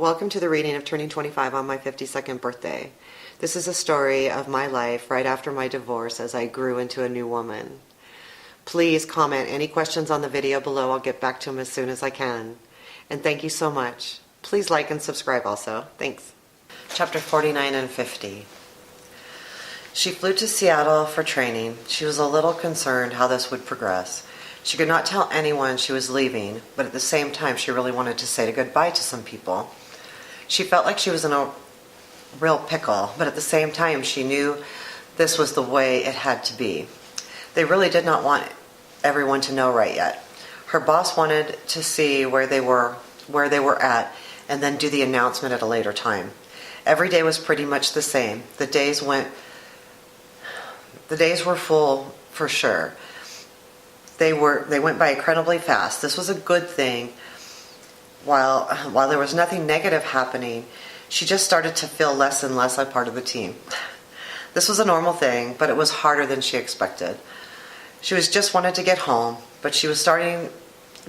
Welcome to the reading of Turning 25 on my 52nd birthday. This is a story of my life right after my divorce as I grew into a new woman. Please comment any questions on the video below. I'll get back to them as soon as I can. And thank you so much. Please like and subscribe also. Thanks. Chapter 49 and 50. She flew to Seattle for training. She was a little concerned how this would progress. She could not tell anyone she was leaving, but at the same time she really wanted to say goodbye to some people. She felt like she was in a real pickle, but at the same time she knew this was the way it had to be. They really did not want everyone to know right yet. Her boss wanted to see where they were at and then do the announcement at a later time. Every day was pretty much the same. The days were full for sure. They went by incredibly fast. This was a good thing. While there was nothing negative happening, she just started to feel less and less a part of the team. This was a normal thing, but it was harder than she expected. She just wanted to get home, but she was starting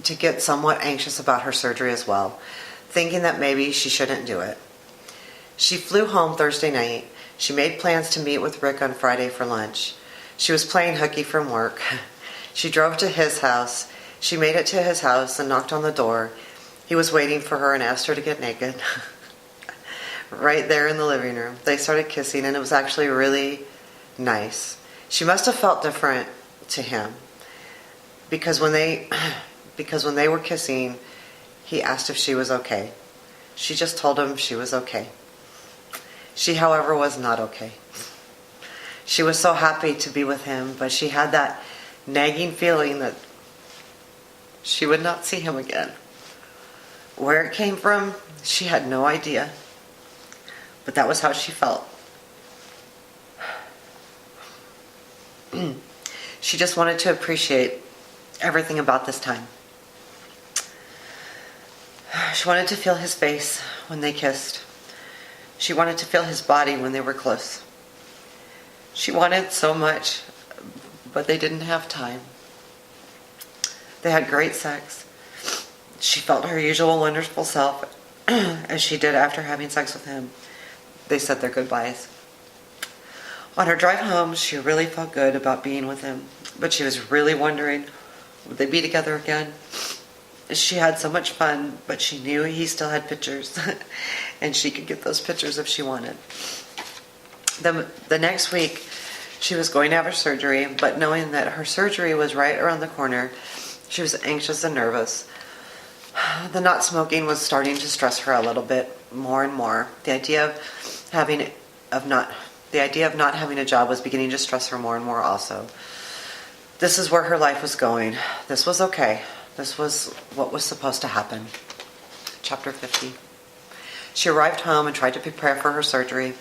to get somewhat anxious about her surgery as well, thinking that maybe she shouldn't do it. She flew home Thursday night. She made plans to meet with Rick on Friday for lunch. She was playing hooky from work. She drove to his house. She made it to his house and knocked on the door. He was waiting for her and asked her to get naked. Right there in the living room. They started kissing and it was actually really nice. She must have felt different to him because when they were kissing, he asked if she was okay. She just told him she was okay. She, however, was not okay. She was so happy to be with him, but she had that nagging feeling that she would not see him again. Where it came from, she had no idea. But that was how she felt. She just wanted to appreciate everything about this time. She wanted to feel his face when they kissed. She wanted to feel his body when they were close. She wanted so much, but they didn't have time. They had great sex. She felt her usual wonderful self as she did after having sex with him. They said their goodbyes. On her drive home, she really felt good about being with him, but she was really wondering, would they be together again? She had so much fun, but she knew he still had pictures, and she could get those pictures if she wanted. The next week, she was going to have her surgery, but knowing that her surgery was right around the corner, she was anxious and nervous. The not smoking was starting to stress her a little bit more and more. The idea of not having a job was beginning to stress her more and more also. This is where her life was going. This was okay. This was what was supposed to happen. Chapter 50. She arrived home and tried to prepare for her surgery.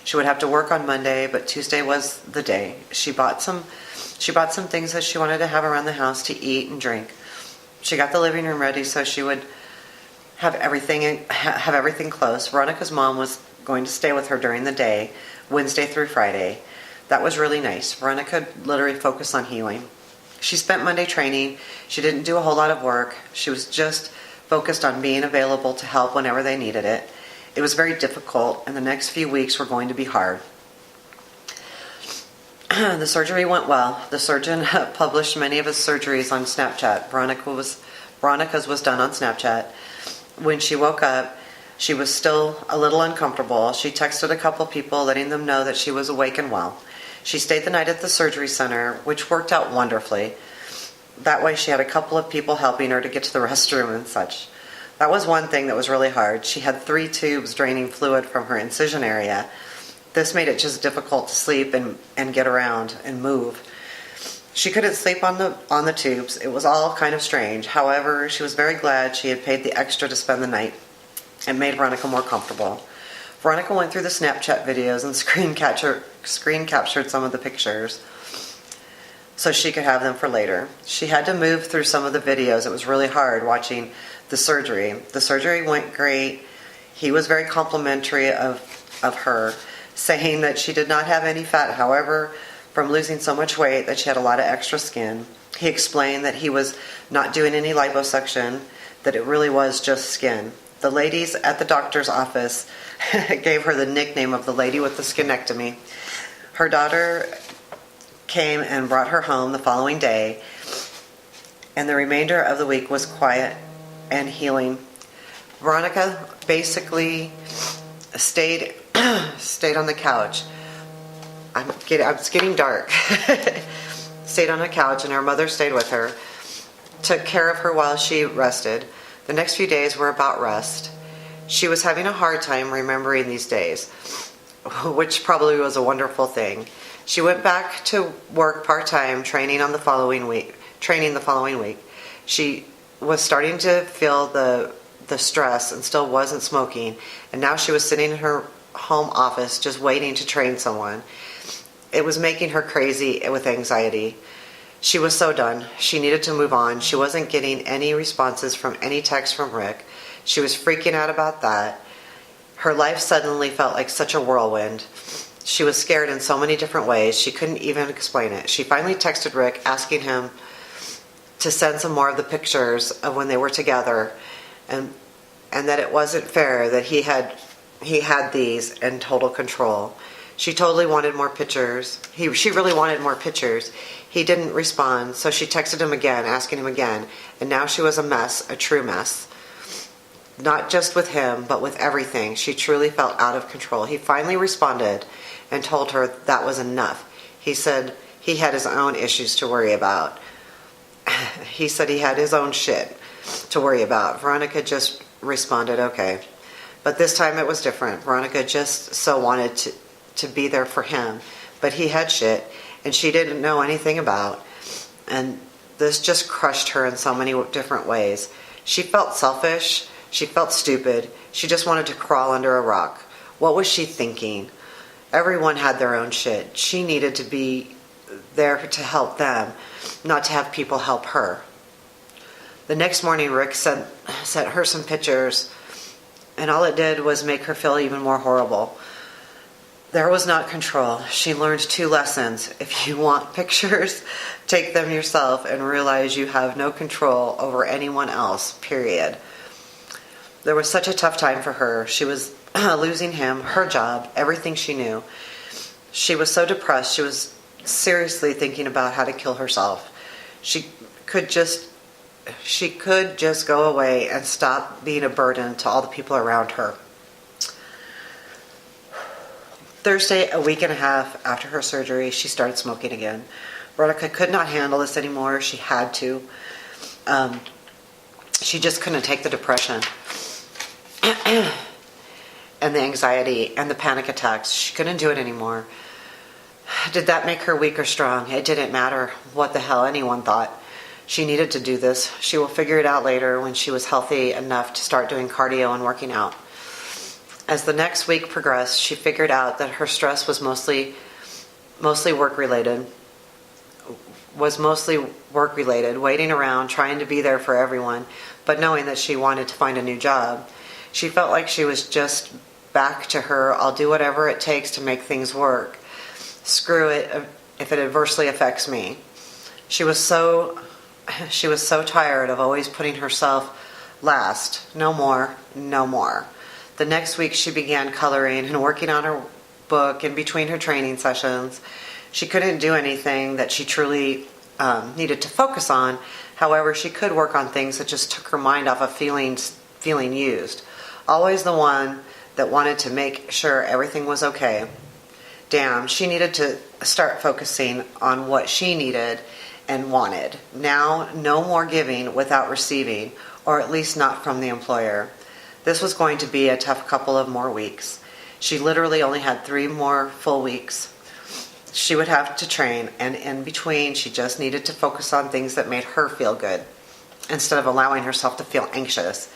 She would have to work on Monday, but Tuesday was the day. She bought some things that she wanted to have around the house to eat and drink. She got the living room ready so she would have everything close. Veronica's mom was going to stay with her during the day, Wednesday through Friday. That was really nice. Veronica literally focused on healing. She spent Monday training. She didn't do a whole lot of work. She was just focused on being available to help whenever they needed it. It was very difficult, and the next few weeks were going to be hard. The surgery went well. The surgeon published many of his surgeries on Snapchat. Veronica's was done on Snapchat. When she woke up, she was still a little uncomfortable. She texted a couple people letting them know that she was awake and well. She stayed the night at the surgery center, which worked out wonderfully. That way she had a couple of people helping her to get to the restroom and such. That was one thing that was really hard. She had 3 tubes draining fluid from her incision area. This made it just difficult to sleep and get around and move. She couldn't sleep on the tubes. It was all kind of strange. However, she was very glad she had paid the extra to spend the night. It made Veronica more comfortable. Veronica went through the Snapchat videos and screen captured some of the pictures so she could have them for later. She had to move through some of the videos. It was really hard watching the surgery. The surgery went great. He was very complimentary of her, saying that she did not have any fat. However, from losing so much weight that she had a lot of extra skin. He explained that he was not doing any liposuction, that it really was just skin. The ladies at the doctor's office gave her the nickname of the lady with the skinectomy. Her daughter came and brought her home the following day, and the remainder of the week was quiet and healing. Veronica basically stayed on the couch. It's getting dark. Stayed on the couch, and her mother stayed with her, took care of her while she rested. The next few days were about rest. She was having a hard time remembering these days, which probably was a wonderful thing. She went back to work part-time, training the following week. She was starting to feel the stress and still wasn't smoking, and now she was sitting in her home office just waiting to train someone. It was making her crazy with anxiety. She was so done. She needed to move on. She wasn't getting any responses from any text from Rick. She was freaking out about that. Her life suddenly felt like such a whirlwind. She was scared in so many different ways. She couldn't even explain it. She finally texted Rick asking him to send some more of the pictures of when they were together, and that it wasn't fair that he had these in total control. She totally wanted more pictures. She really wanted more pictures. He didn't respond, so she texted him again, asking him again, and now she was a mess, a true mess. Not just with him, but with everything. She truly felt out of control. He finally responded and told her that was enough. He said he had his own issues to worry about. He said he had his own shit to worry about. Veronica just responded, okay. But this time it was different. Veronica just so wanted to be there for him, but he had shit, and she didn't know anything about, and this just crushed her in so many different ways. She felt selfish. She felt stupid. She just wanted to crawl under a rock. What was she thinking? Everyone had their own shit. She needed to be there to help them, not to have people help her. The next morning, Rick sent her some pictures, and all it did was make her feel even more horrible. There was not control. She learned 2 lessons. If you want pictures, take them yourself and realize you have no control over anyone else, period. There was such a tough time for her. She was losing him, her job, everything she knew. She was so depressed, she was seriously thinking about how to kill herself. She could just go away and stop being a burden to all the people around her. Thursday, a week and a half after her surgery, she started smoking again. Veronica could not handle this anymore. She had to. She just couldn't take the depression and the anxiety and the panic attacks. She couldn't do it anymore. Did that make her weak or strong? It didn't matter what the hell anyone thought. She needed to do this. She will figure it out later when she was healthy enough to start doing cardio and working out. As the next week progressed, she figured out that her stress was mostly work-related, waiting around, trying to be there for everyone, but knowing that she wanted to find a new job. She felt like she was just back to her, I'll do whatever it takes to make things work. Screw it if it adversely affects me. She was so tired of always putting herself last. No more, no more. The next week she began coloring and working on her book in between her training sessions. She couldn't do anything that she truly needed to focus on. However, she could work on things that just took her mind off of feeling used. Always the one that wanted to make sure everything was okay. Damn, she needed to start focusing on what she needed and wanted. Now, no more giving without receiving, or at least not from the employer. This was going to be a tough couple of more weeks. She literally only had 3 more full weeks. She would have to train, and in between, she just needed to focus on things that made her feel good, instead of allowing herself to feel anxious.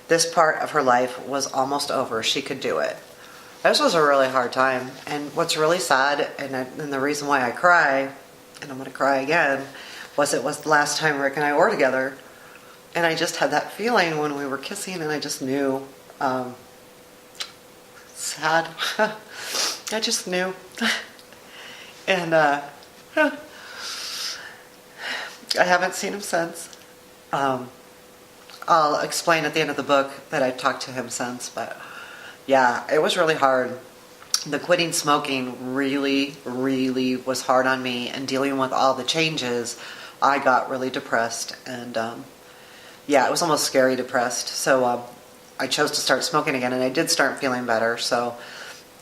This part of her life was almost over. She could do it. This was a really hard time, and what's really sad, and the reason why I cry, and I'm going to cry again, was it was the last time Rick and I were together. And I just had that feeling when we were kissing, and I just knew. Sad. I just knew. And I haven't seen him since. I'll explain at the end of the book that I've talked to him since, but yeah, it was really hard. The quitting smoking really, really was hard on me, and dealing with all the changes, I got really depressed, and yeah, it was almost scary depressed. So I chose to start smoking again, and I did start feeling better. So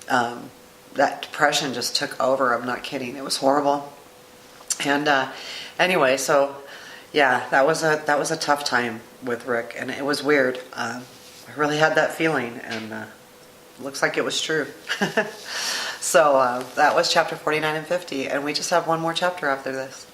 that depression just took over. I'm not kidding. It was horrible. And anyway, so yeah, that was a tough time with Rick, and it was weird. I really had that feeling, and looks like it was true. So that was chapter 49 and 50, and we just have one more chapter after this.